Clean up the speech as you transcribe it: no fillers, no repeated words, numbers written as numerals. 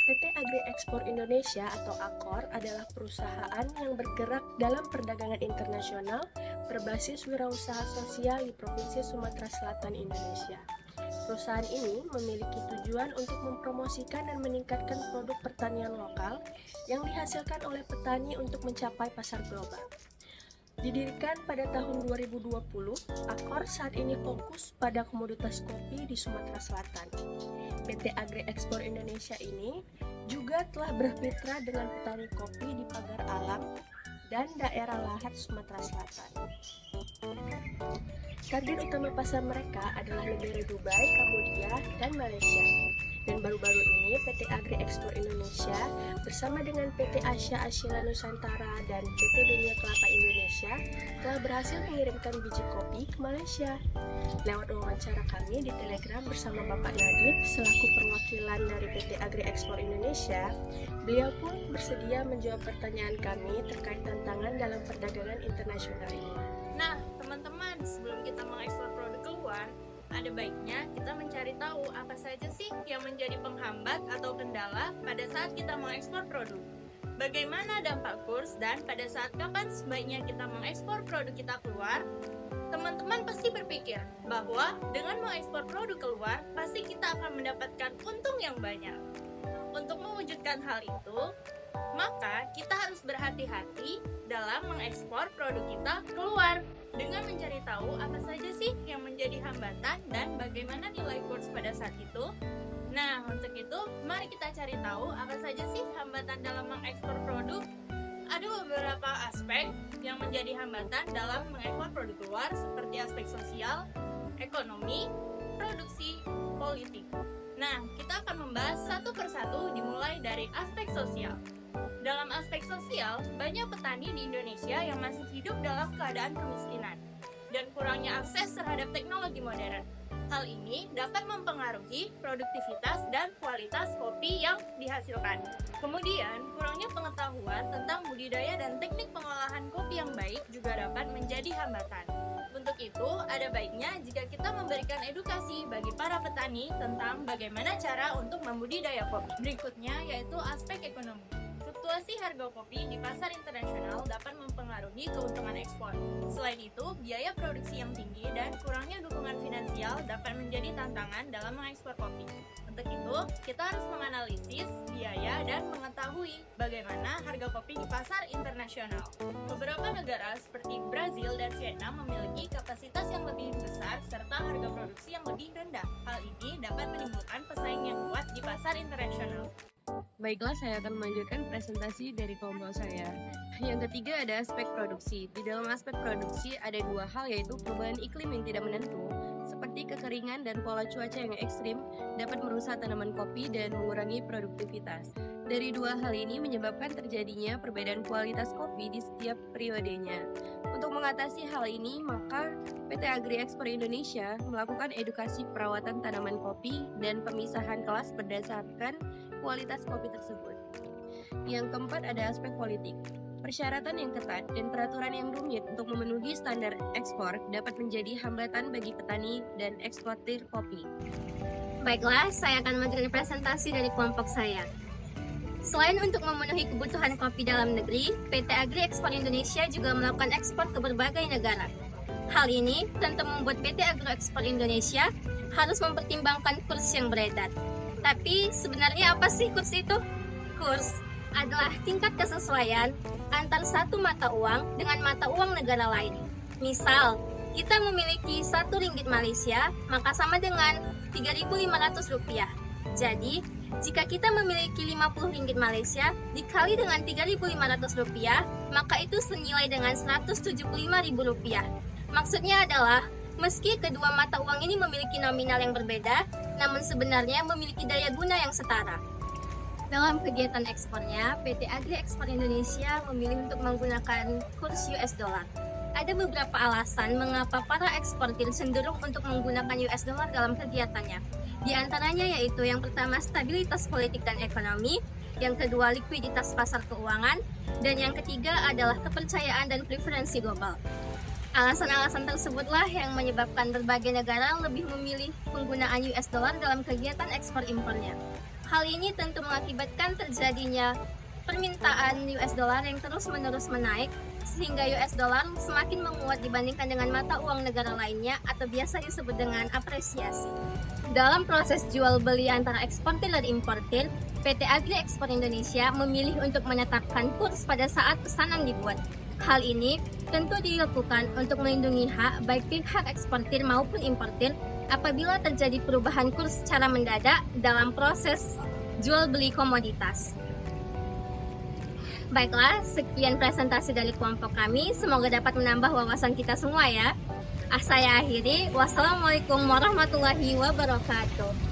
PT Agri Ekspor Indonesia atau AKOR adalah perusahaan yang bergerak dalam perdagangan internasional berbasis wirausaha sosial di Provinsi Sumatera Selatan, Indonesia. Perusahaan ini memiliki tujuan untuk mempromosikan dan meningkatkan produk pertanian lokal yang dihasilkan oleh petani untuk mencapai pasar global. Didirikan pada tahun 2020, AKOR saat ini fokus pada komoditas kopi di Sumatera Selatan. PT Agri Ekspor Indonesia ini juga telah bermitra dengan petani kopi di Pagar Alam dan daerah Lahat Sumatera Selatan. Target utama pasar mereka adalah negara Dubai, Kamboja, dan Malaysia. Dan baru-baru ini PT Agri Ekspor Indonesia bersama dengan PT Asia Ashila Nusantara dan PT Dunia Kelapa Indonesia telah berhasil mengirimkan biji kopi ke Malaysia. Lewat wawancara kami di Telegram bersama Bapak Nadif selaku perwakilan dari PT Agri Ekspor Indonesia, beliau pun bersedia menjawab pertanyaan kami terkait tantangan dalam perdagangan internasional ini. Nah, teman-teman, sebelum kita mengekspor produk keluar, ada baiknya kita mencari tahu apa saja sih yang menjadi penghambat atau kendala pada saat kita mengekspor produk. Bagaimana dampak kurs dan pada saat kapan sebaiknya kita mengekspor produk kita keluar? Teman-teman pasti berpikir bahwa dengan mengekspor produk keluar, pasti kita akan mendapatkan untung yang banyak. Untuk mewujudkan hal itu, maka kita harus berhati-hati dalam mengekspor produk kita keluar dengan mencari tahu apa saja sih yang menjadi hambatan dan bagaimana nilai kurs pada saat itu. Nah, untuk itu mari kita cari tahu apa saja sih hambatan dalam mengekspor produk. Ada beberapa aspek yang menjadi hambatan dalam mengekspor produk keluar seperti aspek sosial, ekonomi, produksi, politik. Nah, kita akan membahas satu persatu dimulai dari aspek sosial. Dalam aspek sosial, banyak petani di Indonesia yang masih hidup dalam keadaan kemiskinan dan kurangnya akses terhadap teknologi modern. Hal ini dapat mempengaruhi produktivitas dan kualitas kopi yang dihasilkan. Kemudian, kurangnya pengetahuan tentang budidaya dan teknik pengolahan kopi yang baik juga dapat menjadi hambatan. Untuk itu, ada baiknya jika kita memberikan edukasi bagi para petani tentang bagaimana cara untuk membudidaya kopi. Berikutnya yaitu aspek ekonomi. Fluktuasi harga kopi di pasar internasional dapat mempengaruhi keuntungan ekspor. Selain itu, biaya produksi yang tinggi dan kurangnya dukungan finansial dapat menjadi tantangan dalam mengekspor kopi. Untuk itu, kita harus menganalisis biaya dan mengetahui bagaimana harga kopi di pasar internasional. Beberapa negara seperti Brazil dan Vietnam memiliki kapasitas yang lebih besar serta harga produksi yang lebih rendah. Hal ini dapat menimbulkan pesaing yang kuat di pasar internasional. Baiklah, saya akan melanjutkan presentasi dari kelompok saya. Yang ketiga ada aspek produksi. Di dalam aspek produksi ada dua hal, yaitu perubahan iklim yang tidak menentu, seperti kekeringan dan pola cuaca yang ekstrim dapat merusak tanaman kopi dan mengurangi produktivitas. Dari dua hal ini menyebabkan terjadinya perbedaan kualitas kopi di setiap periodenya. Untuk mengatasi hal ini, maka PT Agri Ekspor Indonesia melakukan edukasi perawatan tanaman kopi dan pemisahan kelas berdasarkan kualitas kopi tersebut. Yang keempat ada aspek politik. Persyaratan yang ketat dan peraturan yang rumit untuk memenuhi standar ekspor dapat menjadi hambatan bagi petani dan eksportir kopi. Baiklah, saya akan memberikan presentasi dari kelompok saya. Selain untuk memenuhi kebutuhan kopi dalam negeri, PT Agri Ekspor Indonesia juga melakukan ekspor ke berbagai negara. Hal ini tentu membuat PT Agri Ekspor Indonesia harus mempertimbangkan kurs yang beredar. Tapi sebenarnya apa sih kurs itu? Kurs adalah tingkat kesesuaian antar satu mata uang dengan mata uang negara lain. Misal, kita memiliki 1 ringgit Malaysia, maka sama dengan 3.500 rupiah. Jadi, jika kita memiliki 50 ringgit Malaysia dikali dengan 3.500 rupiah, maka itu senilai dengan 175.000 rupiah. Maksudnya adalah, meski kedua mata uang ini memiliki nominal yang berbeda, namun sebenarnya memiliki daya guna yang setara. Dalam kegiatan ekspornya, PT Agri Ekspor Indonesia memilih untuk menggunakan kurs US dollar. Ada beberapa alasan mengapa para eksportir cenderung untuk menggunakan US dollar dalam kegiatannya. Di antaranya yaitu yang pertama stabilitas politik dan ekonomi, yang kedua likuiditas pasar keuangan, dan yang ketiga adalah kepercayaan dan preferensi global. Alasan-alasan tersebutlah yang menyebabkan berbagai negara lebih memilih penggunaan US dollar dalam kegiatan ekspor impornya. Hal ini tentu mengakibatkan terjadinya permintaan US dollar yang terus-menerus menaik, sehingga US dollar semakin menguat dibandingkan dengan mata uang negara lainnya atau biasa disebut dengan apresiasi. Dalam proses jual beli antara eksportir dan importir, PT Agri Ekspor Indonesia memilih untuk menetapkan kurs pada saat pesanan dibuat. Hal ini tentu dilakukan untuk melindungi hak baik pihak eksportir maupun importir apabila terjadi perubahan kurs secara mendadak dalam proses jual beli komoditas. Baiklah, sekian presentasi dari kelompok kami. Semoga dapat menambah wawasan kita semua ya. Saya akhiri. Wassalamualaikum warahmatullahi wabarakatuh.